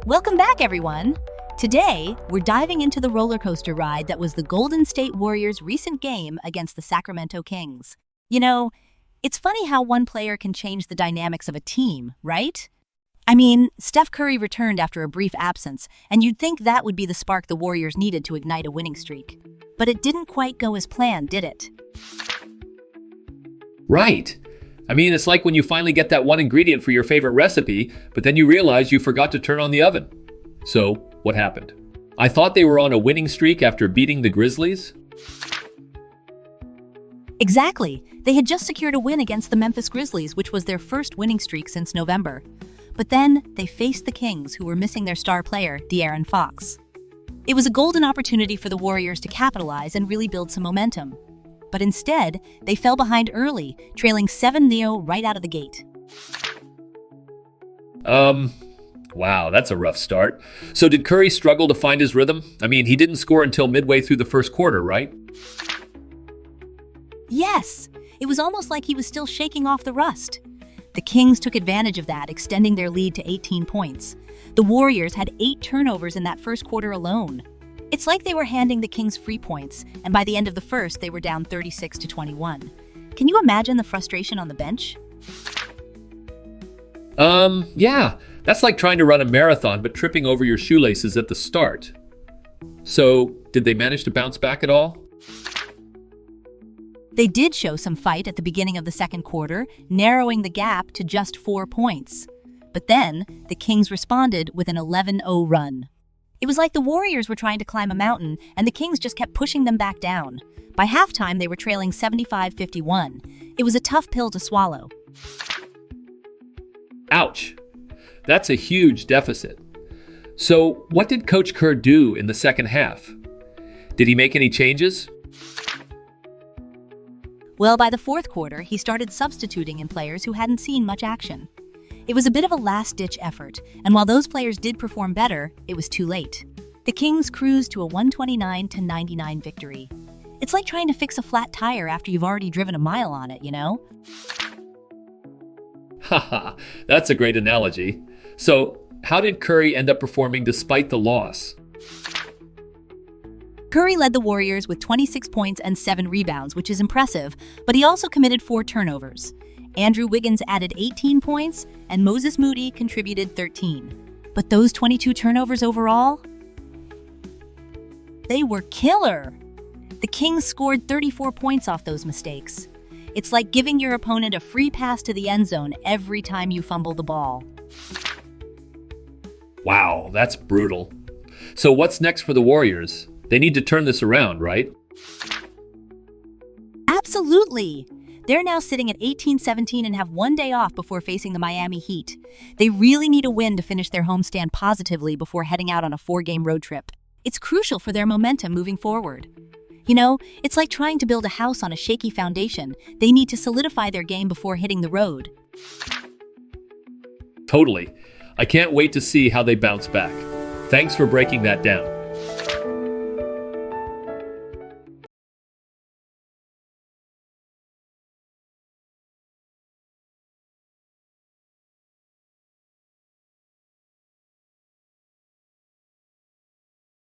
Welcome back, everyone! Today, we're diving into the roller coaster ride that was the Golden State Warriors' recent game against the Sacramento Kings. You know, it's funny how one player can change the dynamics of a team, right? I mean, Steph Curry returned after a brief absence, and you'd think that would be the spark the Warriors needed to ignite a winning streak. But it didn't quite go as planned, did it? Right. I mean, it's like when you finally get that one ingredient for your favorite recipe, but then you realize you forgot to turn on the oven. So, what happened? I thought they were on a winning streak after beating the Grizzlies. Exactly. They had just secured a win against the Memphis Grizzlies, which was their first winning streak since November. But then, they faced the Kings, who were missing their star player, De'Aaron Fox. It was a golden opportunity for the Warriors to capitalize and really build some momentum. But instead, they fell behind early, trailing 7-0 right out of the gate. Wow, that's a rough start. So did Curry struggle to find his rhythm? I mean, he didn't score until midway through the first quarter, right? Yes, it was almost like he was still shaking off the rust. The Kings took advantage of that, extending their lead to 18 points. The Warriors had 8 turnovers in that first quarter alone. It's like they were handing the Kings free points, and by the end of the first, they were down 36-21. Can you imagine the frustration on the bench? Yeah. That's like trying to run a marathon but tripping over your shoelaces at the start. So, did they manage to bounce back at all? They did show some fight at the beginning of the second quarter, narrowing the gap to just 4 points. But then, the Kings responded with an 11-0 run. It was like the Warriors were trying to climb a mountain, and the Kings just kept pushing them back down. By halftime, they were trailing 75-51. It was a tough pill to swallow. Ouch. That's a huge deficit. So, what did Coach Kerr do in the second half? Did he make any changes? Well, by the fourth quarter, he started substituting in players who hadn't seen much action. It was a bit of a last-ditch effort, and while those players did perform better, it was too late. The Kings cruised to a 129-99 victory. It's like trying to fix a flat tire after you've already driven a mile on it, you know? Haha, that's a great analogy. So, how did Curry end up performing despite the loss? Curry led the Warriors with 26 points and 7 rebounds, which is impressive, but he also committed 4 turnovers. Andrew Wiggins added 18 points, and Moses Moody contributed 13. But those 22 turnovers overall? They were killer! The Kings scored 34 points off those mistakes. It's like giving your opponent a free pass to the end zone every time you fumble the ball. Wow, that's brutal. So what's next for the Warriors? They need to turn this around, right? Absolutely! They're now sitting at 18-17 and have one day off before facing the Miami Heat. They really need a win to finish their homestand positively before heading out on a 4-game road trip. It's crucial for their momentum moving forward. You know, it's like trying to build a house on a shaky foundation. They need to solidify their game before hitting the road. Totally. I can't wait to see how they bounce back. Thanks for breaking that down.